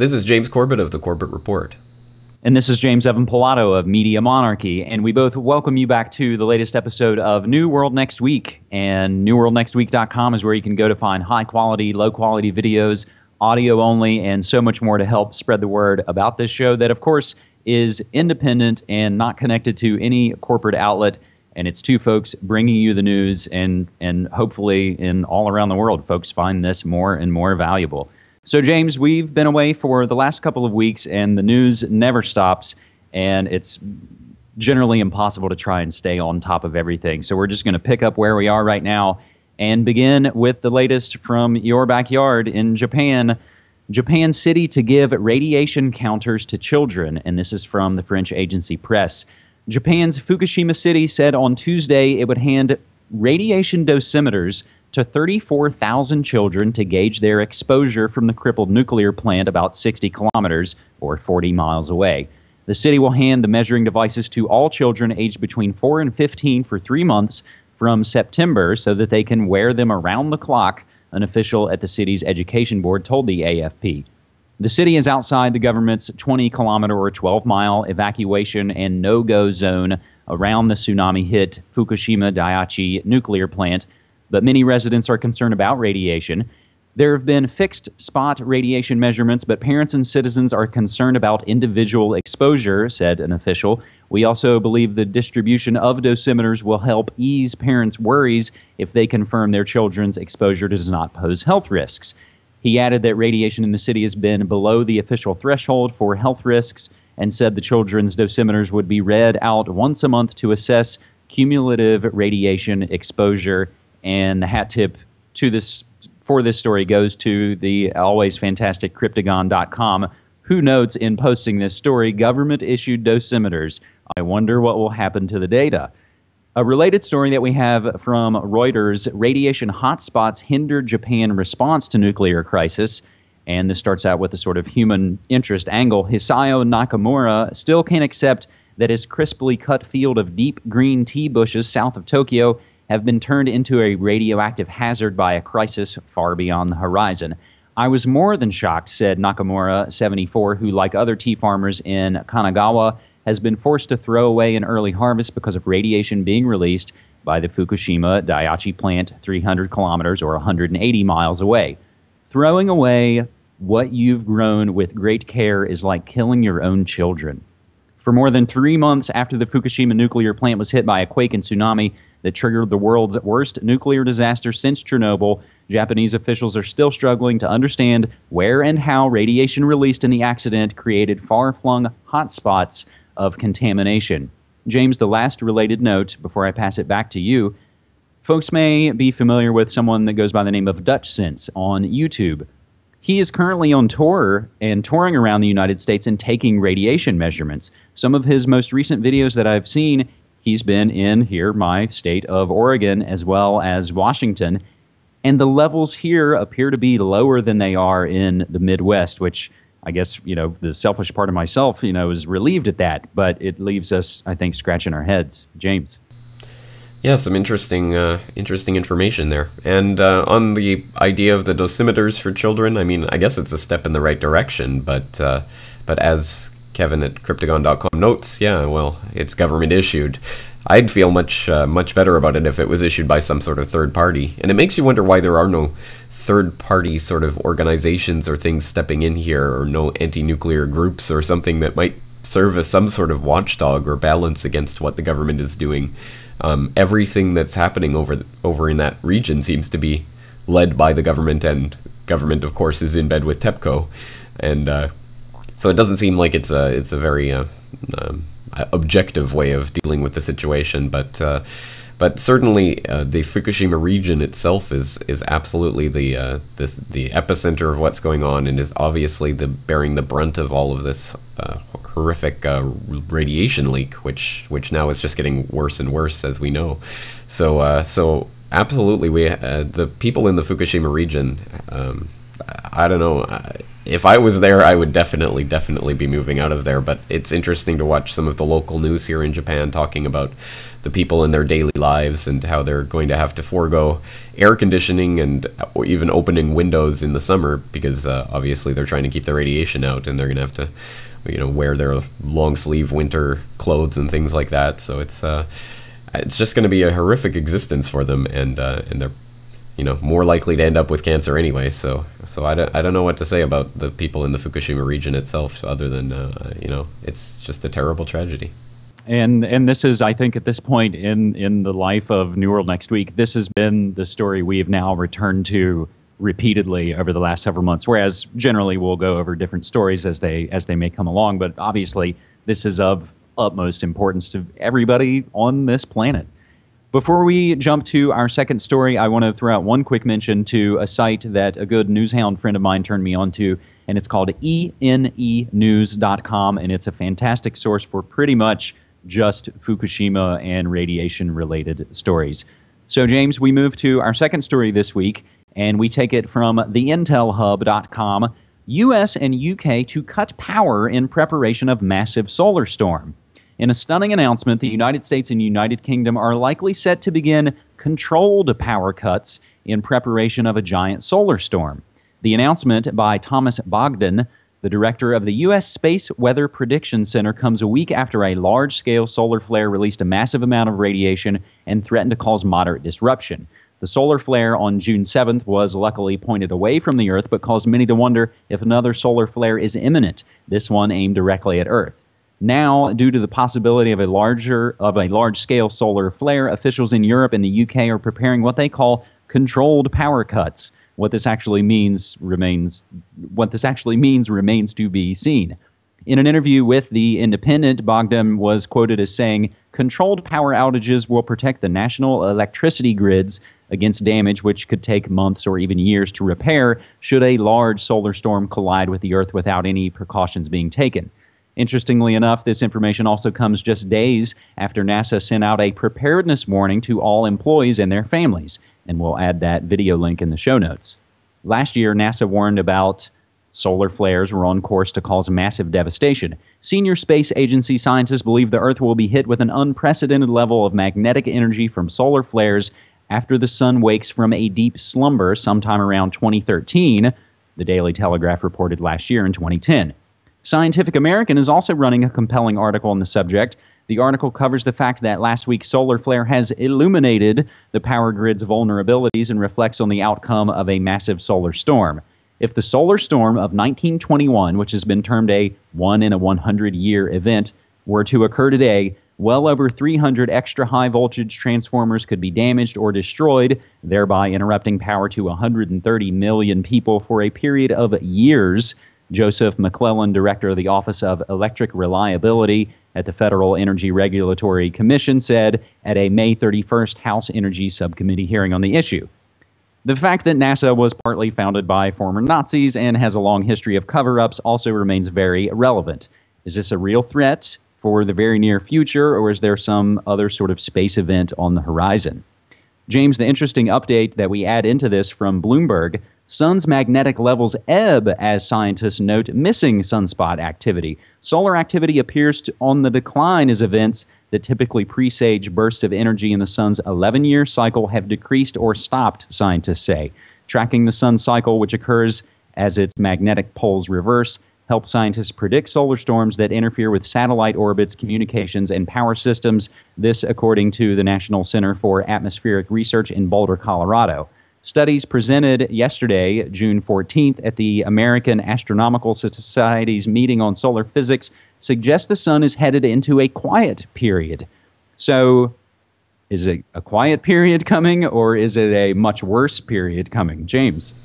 This is James Corbett of the Corbett Report. And this is James Evan Pilato of Media Monarchy, and we both welcome you back to the latest episode of New World Next Week. And newworldnextweek.com is where you can go to find high-quality, low-quality videos, audio only, and so much more to help spread the word about this show that, of course, is independent and not connected to any corporate outlet. And it's two folks bringing you the news, and hopefully in all around the world, folks find this more and more valuable. So, James, we've been away for the last couple of weeks, and the news never stops, and it's generally impossible to try and stay on top of everything. So we're just going to pick up where we are right now and begin with the latest from your backyard in Japan. Japan City to give radiation counters to children, and this is from the French agency Press. Japan's Fukushima City said on Tuesday it would hand radiation dosimeters to 34,000 children to gauge their exposure from the crippled nuclear plant about 60 kilometers or 40 miles away. The city will hand the measuring devices to all children aged between 4 and 15 for 3 months from September so that they can wear them around the clock, an official at the city's education board told the AFP. The city is outside the government's 20-kilometer or 12-mile evacuation and no-go zone around the tsunami-hit Fukushima Daiichi nuclear plant, but many residents are concerned about radiation. There have been fixed spot radiation measurements, but parents and citizens are concerned about individual exposure, said an official. We also believe the distribution of dosimeters will help ease parents' worries if they confirm their children's exposure does not pose health risks. He added that radiation in the city has been below the official threshold for health risks and said the children's dosimeters would be read out once a month to assess cumulative radiation exposure. And the hat tip for this story goes to the always fantastic Cryptagon.com, who notes in posting this story, government-issued dosimeters. I wonder what will happen to the data. A related story that we have from Reuters, radiation hotspots hinder Japan response to nuclear crisis. And this starts out with a sort of human interest angle. Hisao Nakamura still can't accept that his crisply cut field of deep green tea bushes south of Tokyo have been turned into a radioactive hazard by a crisis far beyond the horizon. I was more than shocked, said Nakamura, 74, who, like other tea farmers in Kanagawa, has been forced to throw away an early harvest because of radiation being released by the Fukushima Daiichi plant 300 kilometers or 180 miles away. Throwing away what you've grown with great care is like killing your own children. For more than 3 months after the Fukushima nuclear plant was hit by a quake and tsunami that triggered the world's worst nuclear disaster since Chernobyl, Japanese officials are still struggling to understand where and how radiation released in the accident created far-flung hotspots of contamination. James, the last related note before I pass it back to you. Folks may be familiar with someone that goes by the name of Dutchsinse on YouTube. He is currently on tour and touring around the United States and taking radiation measurements. Some of his most recent videos that I've seen, he's been in here, my state of Oregon, as well as Washington. And the levels here appear to be lower than they are in the Midwest, which I guess, the selfish part of myself, is relieved at that. But it leaves us, I think, scratching our heads. James. Yeah, some interesting information there. And on the idea of the dosimeters for children, I mean, I guess it's a step in the right direction, but as Kevin at Cryptagon.com notes, yeah, well, it's government issued. I'd feel much better about it if it was issued by some sort of third party. And it makes you wonder why there are no third party sort of organizations or things stepping in here, or no anti-nuclear groups or something that might serve as some sort of watchdog or balance against what the government is doing. Everything that's happening over in that region seems to be led by the government, and government, of course, is in bed with TEPCO, and so it doesn't seem like it's a very objective way of dealing with the situation. But certainly the Fukushima region itself is absolutely the epicenter of what's going on, and is obviously bearing the brunt of all of this horrific radiation leak, which now is just getting worse and worse, as we know. So absolutely, the people in the Fukushima region, I don't know. if I was there, I would definitely be moving out of there. But it's interesting to watch some of the local news here in Japan talking about the people in their daily lives and how they're going to have to forego air conditioning and or even opening windows in the summer because obviously they're trying to keep the radiation out, and they're going to have to, wear their long sleeve winter clothes and things like that. So it's just going to be a horrific existence for them, and they're more likely to end up with cancer anyway. So I don't know what to say about the people in the Fukushima region itself, other than it's just a terrible tragedy. And this is, I think, at this point in the life of New World Next Week, this has been the story we have now returned to repeatedly over the last several months. Whereas generally we'll go over different stories as they may come along, but obviously this is of utmost importance to everybody on this planet. Before we jump to our second story, I want to throw out one quick mention to a site that a good newshound friend of mine turned me on to, and it's called enenews.com, and it's a fantastic source for pretty much just Fukushima and radiation-related stories. So, James, we move to our second story this week, and we take it from theintelhub.com. U.S. and U.K. to cut power in preparation of massive solar storm. In a stunning announcement, the United States and United Kingdom are likely set to begin controlled power cuts in preparation of a giant solar storm. The announcement by Thomas Bogdan, the director of the U.S. Space Weather Prediction Center, comes a week after a large-scale solar flare released a massive amount of radiation and threatened to cause moderate disruption. The solar flare on June 7th was luckily pointed away from the Earth, but caused many to wonder if another solar flare is imminent, this one aimed directly at Earth. Now, due to the possibility of a large-scale solar flare, officials in Europe and the UK are preparing what they call controlled power cuts. What this actually means remains to be seen. In an interview with The Independent, Bogdan was quoted as saying, "Controlled power outages will protect the national electricity grids against damage which could take months or even years to repair should a large solar storm collide with the Earth without any precautions being taken." Interestingly enough, this information also comes just days after NASA sent out a preparedness warning to all employees and their families, and we'll add that video link in the show notes. Last year, NASA warned about solar flares were on course to cause massive devastation. Senior space agency scientists believe the Earth will be hit with an unprecedented level of magnetic energy from solar flares after the sun wakes from a deep slumber sometime around 2013, the Daily Telegraph reported last year in 2010. Scientific American is also running a compelling article on the subject. The article covers the fact that last week's solar flare has illuminated the power grid's vulnerabilities and reflects on the outcome of a massive solar storm. If the solar storm of 1921, which has been termed a 1-in-a-100-year event, were to occur today, well over 300 extra high-voltage transformers could be damaged or destroyed, thereby interrupting power to 130 million people for a period of years. Joseph McClellan, director of the Office of Electric Reliability at the Federal Energy Regulatory Commission, said at a May 31st House Energy Subcommittee hearing on the issue. The fact that NASA was partly founded by former Nazis and has a long history of cover-ups also remains very relevant. Is this a real threat for the very near future, or is there some other sort of space event on the horizon? James, the interesting update that we add into this from Bloomberg: sun's magnetic levels ebb as scientists note missing sunspot activity. Solar activity appears on the decline as events that typically presage bursts of energy in the sun's 11-year cycle have decreased or stopped, scientists say. Tracking the sun's cycle, which occurs as its magnetic poles reverse, help scientists predict solar storms that interfere with satellite orbits, communications, and power systems. This, according to the National Center for Atmospheric Research in Boulder, Colorado. Studies presented yesterday, June 14th, at the American Astronomical Society's meeting on solar physics suggest the sun is headed into a quiet period. So, is it a quiet period coming, or is it a much worse period coming? James?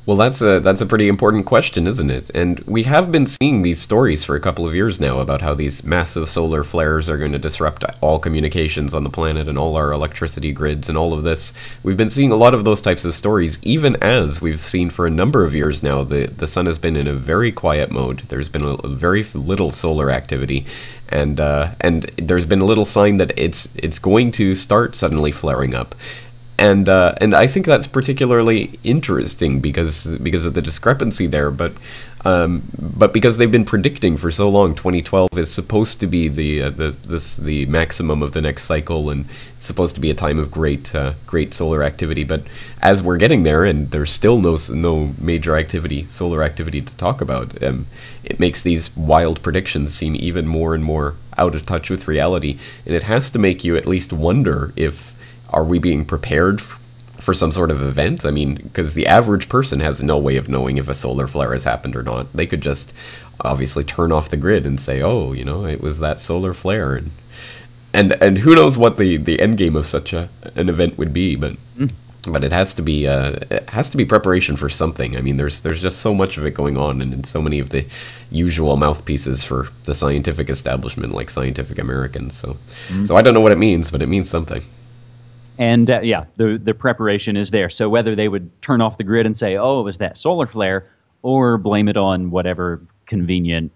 Well, that's a pretty important question, isn't it? And we have been seeing these stories for a couple of years now about how these massive solar flares are going to disrupt all communications on the planet and all our electricity grids and all of this. We've been seeing a lot of those types of stories, even as we've seen for a number of years now the sun has been in a very quiet mode. There's been a very little solar activity, and there's been a little sign that it's going to start suddenly flaring up. And I think that's particularly interesting because of the discrepancy there, but because they've been predicting for so long 2012 is supposed to be the maximum of the next cycle, and it's supposed to be a time of great solar activity. But as we're getting there, and there's still no major solar activity to talk about, it makes these wild predictions seem even more and more out of touch with reality, and it has to make you at least wonder if are we being prepared for some sort of event? I mean, because the average person has no way of knowing if a solar flare has happened or not. They could just obviously turn off the grid and say, oh, it was that solar flare, and who knows what the end game of such an event would be, but it has to be preparation for something. I mean, there's just so much of it going on, and so many of the usual mouthpieces for the scientific establishment, like Scientific American. So I don't know what it means, but it means something. And the preparation is there. So whether they would turn off the grid and say, oh, it was that solar flare, or blame it on whatever convenient,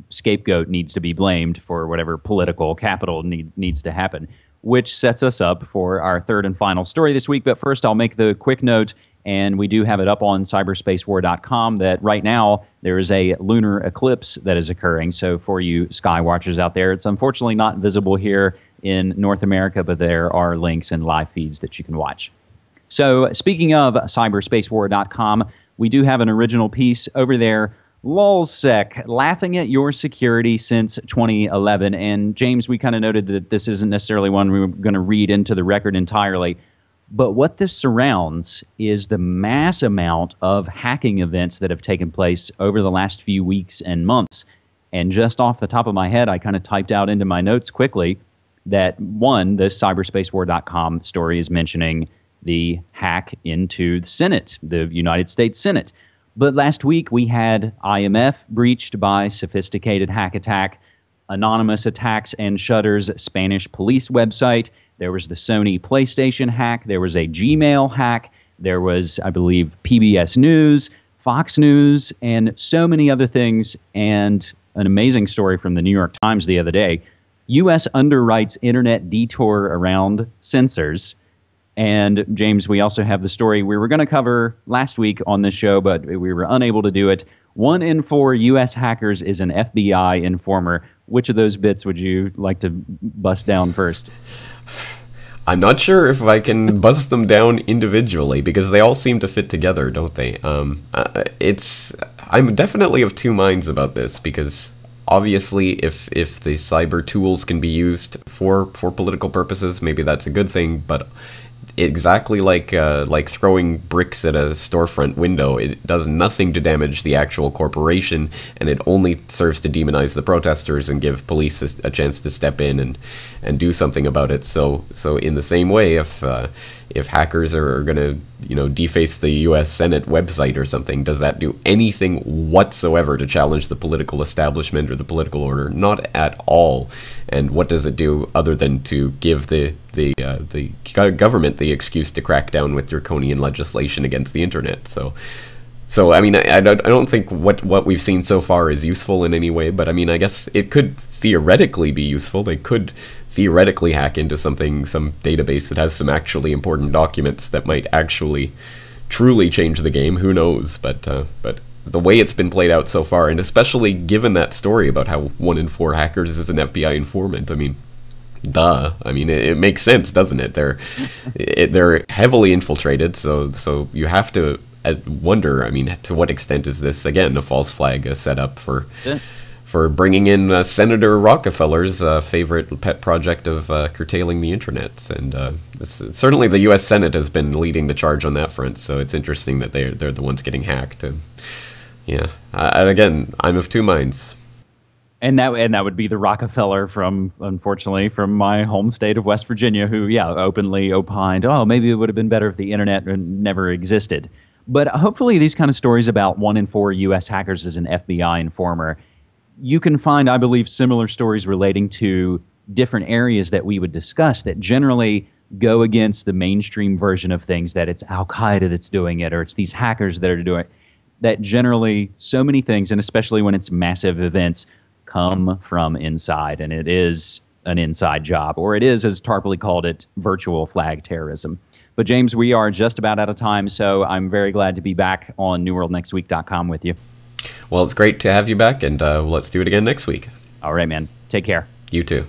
scapegoat needs to be blamed for whatever political capital needs to happen, which sets us up for our third and final story this week. But first, I'll make the quick note, and we do have it up on cyberspacewar.com, that right now there is a lunar eclipse that is occurring. So for you sky watchers out there, it's unfortunately not visible here in North America, but there are links and live feeds that you can watch. So speaking of cyberspacewar.com, we do have an original piece over there, LulzSec, laughing at your security since 2011. And James, we kind of noted that this isn't necessarily one we were going to read into the record entirely, but what this surrounds is the mass amount of hacking events that have taken place over the last few weeks and months. And just off the top of my head, I kind of typed out into my notes quickly that, one, this cyberspacewar.com story is mentioning the hack into the Senate, the United States Senate. But last week we had IMF breached by sophisticated hack attack, anonymous attacks and Shutter's Spanish police website. There was the Sony PlayStation hack. There was a Gmail hack. There was, I believe, PBS News, Fox News, and so many other things. And an amazing story from the New York Times the other day. U.S. underwrites internet detour around censors. And James, we also have the story we were going to cover last week on this show, but we were unable to do it. 1 in 4 U.S. hackers is an FBI informer. Which of those bits would you like to bust down first? I'm not sure if I can bust them down individually, because they all seem to fit together, don't they? I'm definitely of two minds about this, because obviously, if the cyber tools can be used for political purposes, maybe that's a good thing. But exactly like throwing bricks at a storefront window, it does nothing to damage the actual corporation, and it only serves to demonize the protesters and give police a chance to step in and do something about it. So in the same way, if hackers are going to deface the U.S. Senate website or something, does that do anything whatsoever to challenge the political establishment or the political order? Not at all. And what does it do other than to give the government the excuse to crack down with draconian legislation against the internet? So I mean, I don't think what we've seen so far is useful in any way, but I mean, I guess it could theoretically be useful. They could theoretically hack into some database that has some actually important documents that might actually truly change the game. Who knows? But the way it's been played out so far, and especially given that story about how 1 in 4 hackers is an FBI informant, I mean, duh. I mean, it makes sense, doesn't it? They're heavily infiltrated, so you have to wonder, I mean, to what extent is this, again, a false flag, a setup for bringing in Senator Rockefeller's favorite pet project of curtailing the internet. And certainly the U.S. Senate has been leading the charge on that front, so it's interesting that they're the ones getting hacked. And again, I'm of two minds. And that would be the Rockefeller unfortunately, from my home state of West Virginia, who, openly opined, oh, maybe it would have been better if the internet never existed. But hopefully these kind of stories about 1 in 4 U.S. hackers as an FBI informer, you can find, I believe, similar stories relating to different areas that we would discuss that generally go against the mainstream version of things, that it's Al-Qaeda that's doing it, or it's these hackers that are doing it, that generally so many things, and especially when it's massive events, come from inside, and it is an inside job, or it is, as Tarpley called it, virtual flag terrorism. But James, we are just about out of time, so I'm very glad to be back on NewWorldNextWeek.com with you. Well, it's great to have you back, and let's do it again next week. All right, man. Take care. You too.